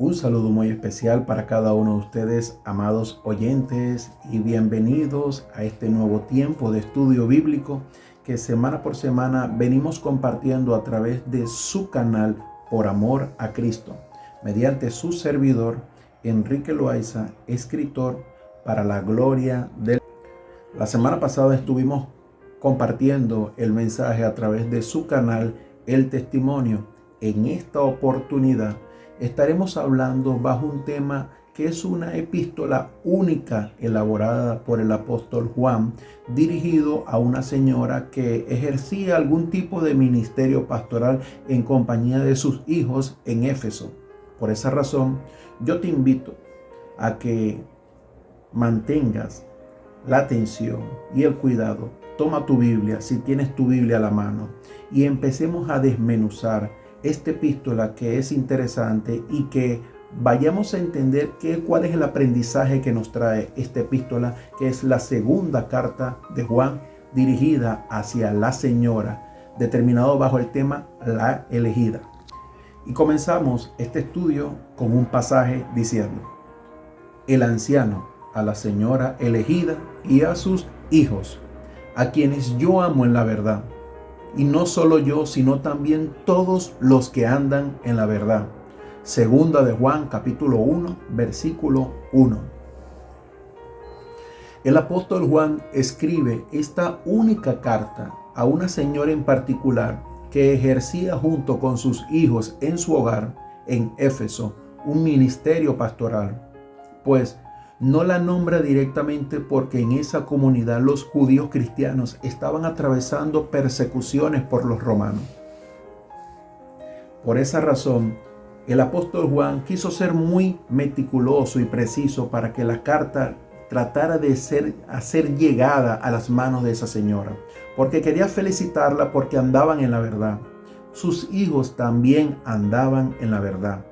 Un saludo muy especial para cada uno de ustedes, amados oyentes, y bienvenidos a este nuevo tiempo de estudio bíblico que semana por semana venimos compartiendo a través de su canal Por Amor a Cristo, mediante su servidor Enrique Loaiza, escritor para la gloria del... La semana pasada estuvimos compartiendo el mensaje a través de su canal El Testimonio. En esta oportunidad estaremos hablando bajo un tema que es una epístola única elaborada por el apóstol Juan, dirigido a una señora que ejercía algún tipo de ministerio pastoral en compañía de sus hijos en Éfeso. Por esa razón, yo te invito a que mantengas la atención y el cuidado. Toma tu Biblia, si tienes tu Biblia a la mano, y empecemos a desmenuzar esta epístola que es interesante y que vayamos a entender cuál es el aprendizaje que nos trae esta epístola, que es la segunda carta de Juan dirigida hacia la señora, determinado bajo el tema La Elegida. Y comenzamos este estudio con un pasaje diciendo: el anciano a la señora elegida y a sus hijos, a quienes yo amo en la verdad. Y no solo yo, sino también todos los que andan en la verdad. Segunda de Juan, capítulo 1, versículo 1. El apóstol Juan escribe esta única carta a una señora en particular que ejercía junto con sus hijos en su hogar en Éfeso un ministerio pastoral, pues no la nombra directamente porque en esa comunidad los judíos cristianos estaban atravesando persecuciones por los romanos. Por esa razón, el apóstol Juan quiso ser muy meticuloso y preciso para que la carta tratara de ser llegada a las manos de esa señora, porque quería felicitarla porque andaban en la verdad. Sus hijos también andaban en la verdad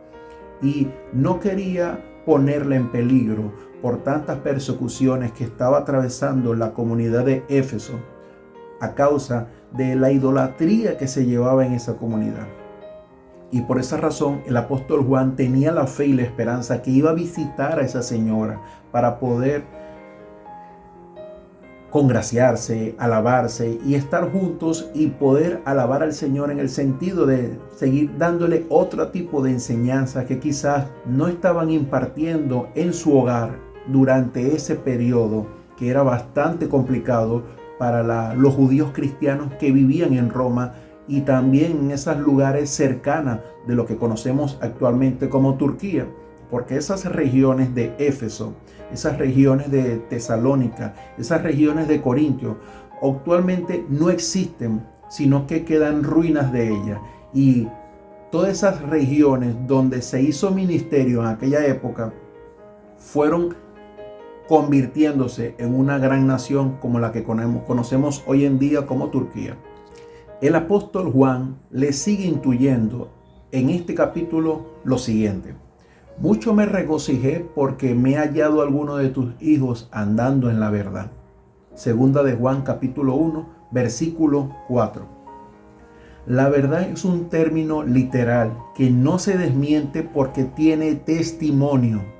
y no quería ponerla en peligro por tantas persecuciones que estaba atravesando la comunidad de Éfeso a causa de la idolatría que se llevaba en esa comunidad. Y por esa razón el apóstol Juan tenía la fe y la esperanza que iba a visitar a esa señora para poder congraciarse, alabarse y estar juntos y poder alabar al Señor en el sentido de seguir dándole otro tipo de enseñanza que quizás no estaban impartiendo en su hogar durante ese periodo que era bastante complicado para los judíos cristianos que vivían en Roma y también en esos lugares cercanos de lo que conocemos actualmente como Turquía, porque esas regiones de Éfeso, esas regiones de Tesalónica, esas regiones de Corintio, actualmente no existen, sino que quedan ruinas de ellas. Y todas esas regiones donde se hizo ministerio en aquella época fueron convirtiéndose en una gran nación como la que conocemos hoy en día como Turquía. El apóstol Juan le sigue intuyendo en este capítulo lo siguiente: mucho me regocijé porque me he hallado alguno de tus hijos andando en la verdad. Segunda de Juan capítulo 1, versículo 4. La verdad es un término literal que no se desmiente porque tiene testimonio.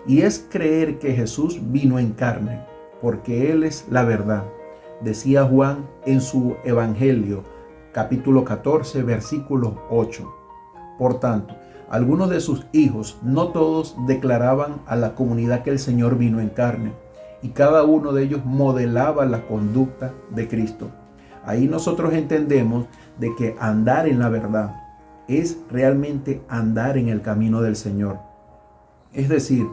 Y es creer que Jesús vino en carne, porque Él es la verdad, decía Juan en su Evangelio, capítulo 14, versículo 8. Por tanto, algunos de sus hijos, no todos, declaraban a la comunidad que el Señor vino en carne, y cada uno de ellos modelaba la conducta de Cristo. Ahí nosotros entendemos de que andar en la verdad es realmente andar en el camino del Señor. Es decir,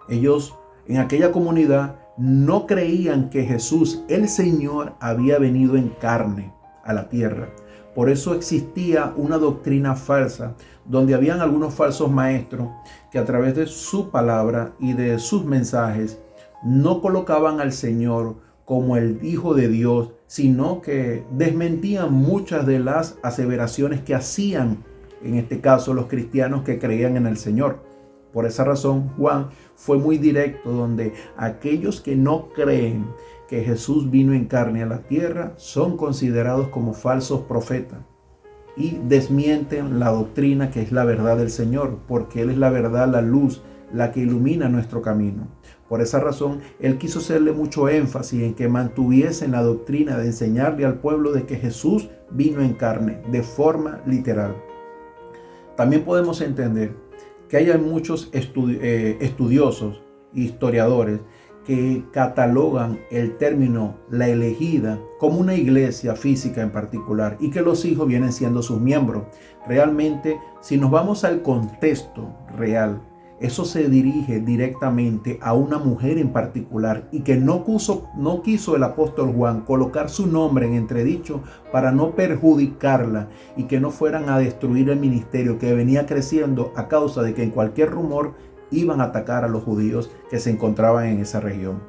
ellos en aquella comunidad no creían que Jesús, el Señor, había venido en carne a la tierra. Por eso existía una doctrina falsa, donde habían algunos falsos maestros que a través de su palabra y de sus mensajes no colocaban al Señor como el Hijo de Dios, sino que desmentían muchas de las aseveraciones que hacían, en este caso, los cristianos que creían en el Señor. Por esa razón, Juan fue muy directo, donde aquellos que no creen que Jesús vino en carne a la tierra son considerados como falsos profetas. y desmienten la doctrina que es la verdad del Señor, porque Él es la verdad, la luz, la que ilumina nuestro camino. Por esa razón, Él quiso hacerle mucho énfasis en que mantuviesen la doctrina de enseñarle al pueblo de que Jesús vino en carne, de forma literal. También podemos entender que hay muchos estudiosos, historiadores, que catalogan el término la elegida como una iglesia física en particular y que los hijos vienen siendo sus miembros. Realmente, si nos vamos al contexto real, eso se dirige directamente a una mujer en particular y que no quiso el apóstol Juan colocar su nombre en entredicho para no perjudicarla y que no fueran a destruir el ministerio que venía creciendo a causa de que en cualquier rumor iban a atacar a los judíos que se encontraban en esa región.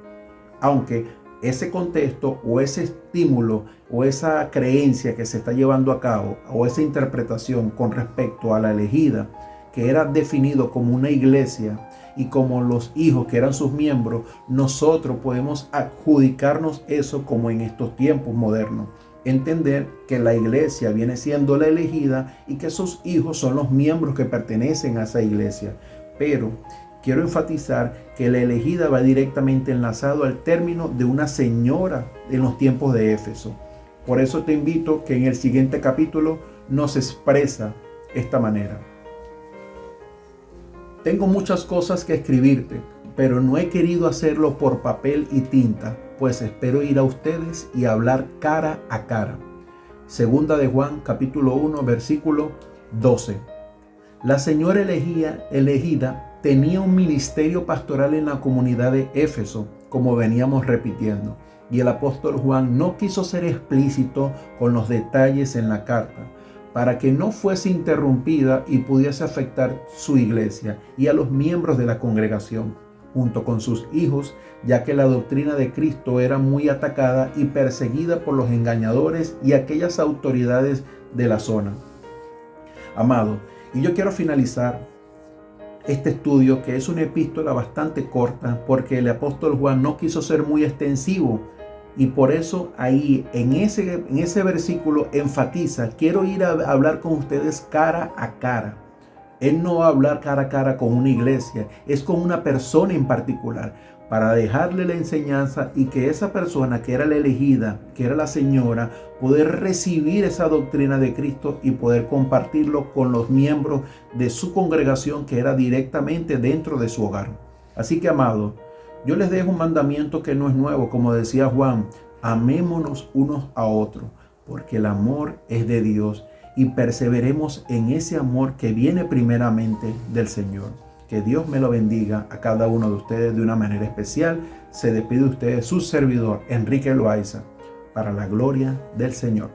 Aunque ese contexto o ese estímulo o esa creencia que se está llevando a cabo o esa interpretación con respecto a la elegida, que era definido como una iglesia y como los hijos que eran sus miembros, nosotros podemos adjudicarnos eso como en estos tiempos modernos. Entender que la iglesia viene siendo la elegida y que sus hijos son los miembros que pertenecen a esa iglesia. Pero quiero enfatizar que la elegida va directamente enlazado al término de una señora en los tiempos de Éfeso. Por eso te invito que en el siguiente capítulo nos expresa esta manera. Tengo muchas cosas que escribirte, pero no he querido hacerlo por papel y tinta, pues espero ir a ustedes y hablar cara a cara. Segunda de Juan, capítulo 1, versículo 12. La señora elegida tenía un ministerio pastoral en la comunidad de Éfeso, como veníamos repitiendo, y el apóstol Juan no quiso ser explícito con los detalles en la carta, para que no fuese interrumpida y pudiese afectar su iglesia y a los miembros de la congregación, junto con sus hijos, ya que la doctrina de Cristo era muy atacada y perseguida por los engañadores y aquellas autoridades de la zona. Amado, y yo quiero finalizar este estudio, que es una epístola bastante corta, porque el apóstol Juan no quiso ser muy extensivo. Y por eso ahí en ese versículo enfatiza, quiero ir a hablar con ustedes cara a cara. Él no va a hablar cara a cara con una iglesia, es con una persona en particular, para dejarle la enseñanza y que esa persona que era la elegida, que era la señora, poder recibir esa doctrina de Cristo y poder compartirlo con los miembros de su congregación que era directamente dentro de su hogar. Así que, amado, yo les dejo un mandamiento que no es nuevo, como decía Juan: amémonos unos a otros, porque el amor es de Dios y perseveremos en ese amor que viene primeramente del Señor. Que Dios me lo bendiga a cada uno de ustedes de una manera especial. Se despide de ustedes su servidor, Enrique Loaiza, para la gloria del Señor.